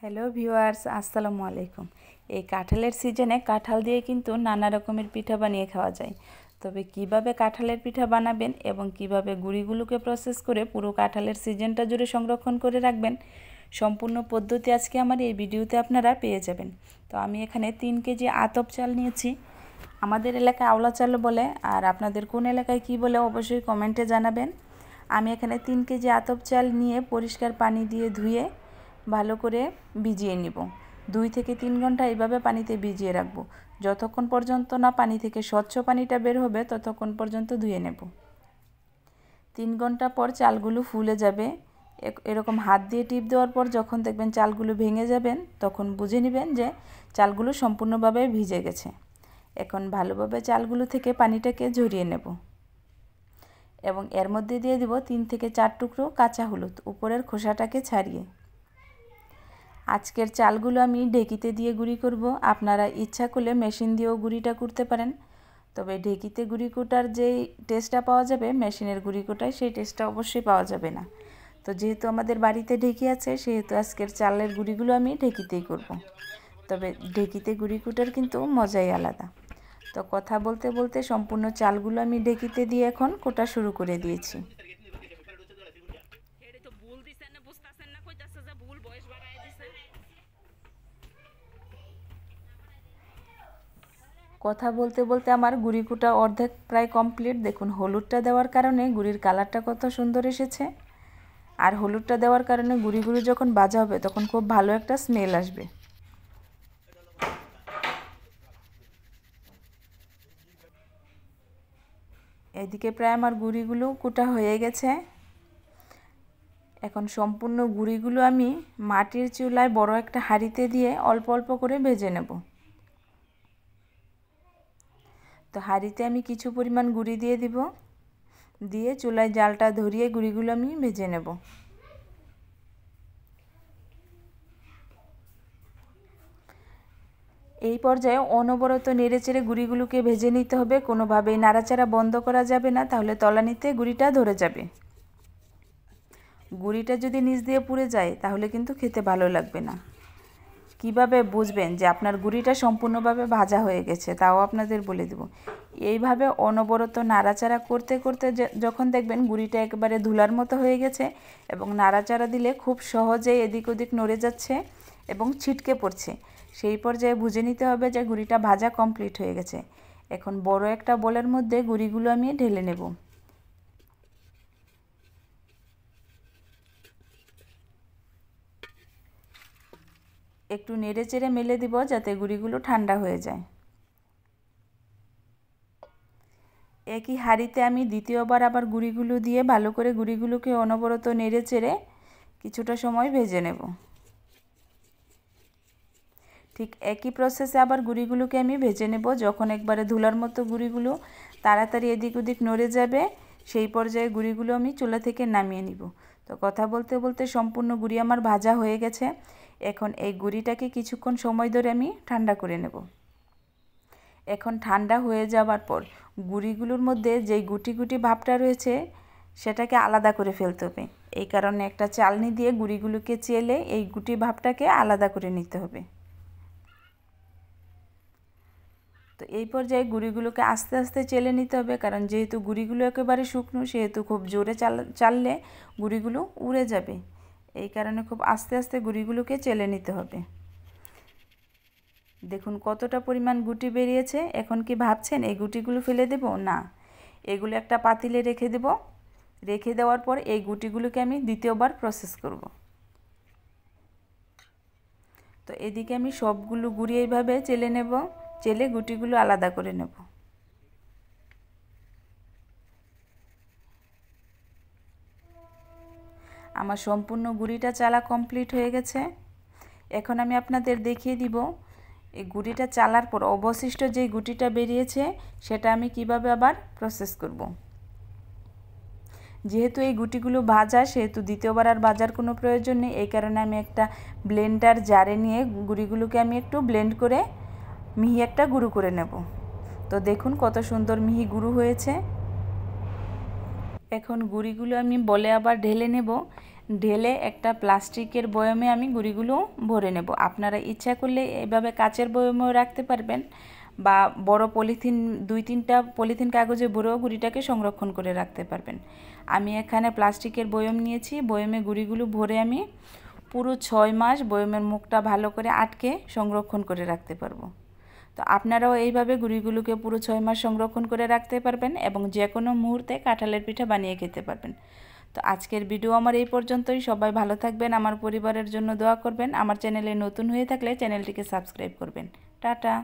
Hello viewers, আসসালামু আলাইকুম। এই কাঁঠালের সিজনে কাঁঠাল দিয়ে কিন্তু নানা রকমের পিঠা বানিয়ে খাওয়া যায়। তবে কিভাবে কাঁঠালের পিঠা বানাবেন এবং কিভাবে গুঁড়িগুলোকে প্রসেস করে পুরো কাঁঠালের সিজনটা জুড়ে সংরক্ষণ করে রাখবেন, সম্পূর্ণ পদ্ধতি আজকে আমার এই ভিডিওতে আপনারা পেয়ে যাবেন। তো আমি এখানে 3 কেজি আতপ চাল নিয়েছি। আমাদের এলাকায় আওলা চাল বলে, আর আপনাদের কোন এলাকায় কি বলে অবশ্যই কমেন্টে জানাবেন। আমি এখানে 3 কেজি আতপ চাল নিয়ে পরিষ্কার পানি দিয়ে ধুয়ে ভালো করে ভিজিয়ে নিব। 2 থেকে 3 ঘন্টা এইভাবে পানিতে ভিজিয়ে রাখব। যতক্ষণ পর্যন্ত না পানি থেকে স্বচ্ছ পানিটা বের হবে ততক্ষণ পর্যন্ত ধুয়ে নেব। 3 ঘন্টা পর চালগুলো ফুলে যাবে। এরকম হাত দিয়ে টিপ দেওয়ার পর যখন দেখবেন চালগুলো ভেঙে যাবেন, তখন বুঝে নেবেন যে চালগুলো সম্পূর্ণভাবে ভিজে গেছে। এখন ভালোভাবে চালগুলো থেকে পানিটাকে ঝরিয়ে নেব এবং এর মধ্যে দিয়ে দিব 3 থেকে 4 টুকরো কাঁচা হলুদ, উপরের খোসাটাকে ছাড়িয়ে। আজকের চালগুলো আমি ঢেকিতে দিয়ে গুঁড়ি করব। আপনারা ইচ্ছা করলে মেশিন দিয়েও গুঁড়িটা করতে পারেন, তবে ঢেকিতে গুঁড়ি কোটার যেই টেস্টটা পাওয়া যাবে মেশিনের গুঁড়ি কোটায় সেই টেস্টটা অবশ্যই পাওয়া যাবে না। তো যেহেতু আমাদের বাড়িতে ঢেকি আছে, সেহেতু আজকের চালের গুঁড়িগুলো আমি ঢেকিতেই করব। তবে ঢেকিতে গুঁড়ি কোটার কিন্তু মজাই আলাদা। তো কথা বলতে বলতে সম্পূর্ণ চালগুলো আমি ঢেকিতে দিয়ে এখন কোটা শুরু করে দিয়েছি। কথা বলতে বলতে আমার গুঁড়ি কোটা অর্ধেক প্রায় কমপ্লিট। দেখুন, হলুদটা দেওয়ার কারণে গুঁড়ির কালারটা কত সুন্দর এসেছে। আর হলুদটা দেওয়ার কারণে গুঁড়িগুলো যখন ভাজা হবে তখন খুব ভালো একটা স্মেল আসবে। এদিকে প্রায় আমার গুঁড়িগুলো কোটা হয়ে গেছে। এখন সম্পূর্ণ গুঁড়িগুলো আমি মাটির চুলায় বড় একটা হাঁড়িতে দিয়ে অল্প অল্প করে ভেজে নেব। তো হাঁড়িতে আমি কিছু পরিমাণ গুঁড়ি দিয়ে দিব, দিয়ে চুলায় জালটা ধরিয়ে গুঁড়িগুলো আমি ভেজে নেব। এই পর্যায়ে অনবরত নেড়েচেড়ে গুঁড়িগুলোকে ভেজে নিতে হবে। কোনোভাবেই নাড়াচাড়া বন্ধ করা যাবে না, তাহলে তলানিতে গুঁড়িটা ধরে যাবে। গুঁড়িটা যদি নিচ দিয়ে পুড়ে যায় তাহলে কিন্তু খেতে ভালো লাগবে না। কিভাবে বুঝবেন যে আপনার গুঁড়িটা সম্পূর্ণভাবে ভাজা হয়ে গেছে, তাও আপনাদের বলে দেব। এইভাবে অনবরত নাড়াচাড়া করতে করতে যখন দেখবেন গুঁড়িটা একেবারে ধুলার মতো হয়ে গেছে এবং নাড়াচাড়া দিলে খুব সহজেই এদিক ওদিক নড়ে যাচ্ছে এবং ছিটকে পড়ছে, সেই পর্যায়ে বুঝে নিতে হবে যে গুঁড়িটা ভাজা কমপ্লিট হয়ে গেছে। এখন বড় একটা বোলের মধ্যে গুঁড়িগুলো আমি ঢেলে নেব। একটু নেড়ে চেড়ে মেলে দিব যাতে গুঁড়িগুলো ঠান্ডা হয়ে যায়। একই হাঁড়িতে আমি দ্বিতীয়বার আবার গুঁড়িগুলো দিয়ে ভালো করে গুঁড়িগুলোকে অনবরত নেড়ে চেড়ে কিছুটা সময় ভেজে নেব। ঠিক একই প্রসেসে আবার গুঁড়িগুলোকে আমি ভেজে নেব। যখন একবারে ধুলার মতো গুঁড়িগুলো তাড়াতাড়ি এদিক ওদিক নড়ে যাবে, সেই পর্যায়ে গুঁড়িগুলো আমি চুলা থেকে নামিয়ে নিব। তো কথা বলতে বলতে সম্পূর্ণ গুঁড়ি আমার ভাজা হয়ে গেছে। এখন এই গুঁড়িটাকে কিছুক্ষণ সময় ধরে আমি ঠান্ডা করে নেব। এখন ঠান্ডা হয়ে যাওয়ার পর গুঁড়িগুলোর মধ্যে যেই গুটি গুটি ভাবটা রয়েছে সেটাকে আলাদা করে ফেলতে হবে। এই কারণে একটা চালনি দিয়ে গুঁড়িগুলোকে চেলে এই গুটি ভাবটাকে আলাদা করে নিতে হবে। তো এই পর্যায়ে গুঁড়িগুলোকে আস্তে আস্তে চেলে নিতে হবে, কারণ যেহেতু গুঁড়িগুলো একেবারে শুকনো, সেহেতু খুব জোরে চাললে গুঁড়িগুলো উড়ে যাবে। এই কারণে খুব আস্তে আস্তে গুঁড়িগুলোকে চেলে নিতে হবে। দেখুন কতটা পরিমাণ গুটি বেরিয়েছে। এখন কি ভাবছেন এই গুটিগুলো ফেলে দেব? না, এগুলো একটা পাতিলে রেখে দেব। রেখে দেওয়ার পর এই গুটিগুলোকে আমি দ্বিতীয়বার প্রসেস করব। তো এদিকে আমি সবগুলো গুঁড়ি এইভাবে চেলে নেব, চেলে গুটিগুলো আলাদা করে নেব। আমার সম্পূর্ণ গুঁড়িটা চালা কমপ্লিট হয়ে গেছে। এখন আমি আপনাদের দেখিয়ে দিব এই গুঁড়িটা চালার পর অবশিষ্ট যেই গুটিটা বেরিয়েছে সেটা আমি কিভাবে আবার প্রসেস করব। যেহেতু এই গুটিগুলো ভাজা, সেহেতু দ্বিতীয়বার আর ভাজার কোনো প্রয়োজন নেই। এই কারণে আমি একটা ব্লেন্ডার জারে নিয়ে গুঁড়িগুলোকে আমি একটু ব্লেন্ড করে মিহি একটা গুঁড়ো করে নেব। তো দেখুন কত সুন্দর মিহি গুঁড়ো হয়েছে। এখন গুঁড়িগুলো আমি বলে আবার ঢেলে নেব। ঢেলে একটা প্লাস্টিকের বয়মে আমি গুঁড়িগুলো ভরে নেব। আপনারা ইচ্ছা করলে এভাবে কাচের বয়মেও রাখতে পারবেন বা বড় পলিথিন 2-3টা পলিথিন কাগজে ভরেও গুঁড়িটাকে সংরক্ষণ করে রাখতে পারবেন। আমি এখানে প্লাস্টিকের বয়ম নিয়েছি, বয়মে গুঁড়িগুলো ভরে আমি পুরো 6 মাস বয়মের মুখটা ভালো করে আটকে সংরক্ষণ করে রাখতে পারবো। তো আপনারাও এইভাবে গুঁড়িগুলোকে পুরো 6 মাস সংরক্ষণ করে রাখতে পারবেন এবং যে কোনো মুহূর্তে কাঁঠালের পিঠা বানিয়ে খেতে পারবেন। তো আজকের ভিডিও আমার এই পর্যন্তই। সবাই ভালো থাকবেন, আমার পরিবারের জন্য দোয়া করবেন। আমার চ্যানেলে নতুন হয়ে থাকলে চ্যানেলটিকে সাবস্ক্রাইব করবেন। টাটা।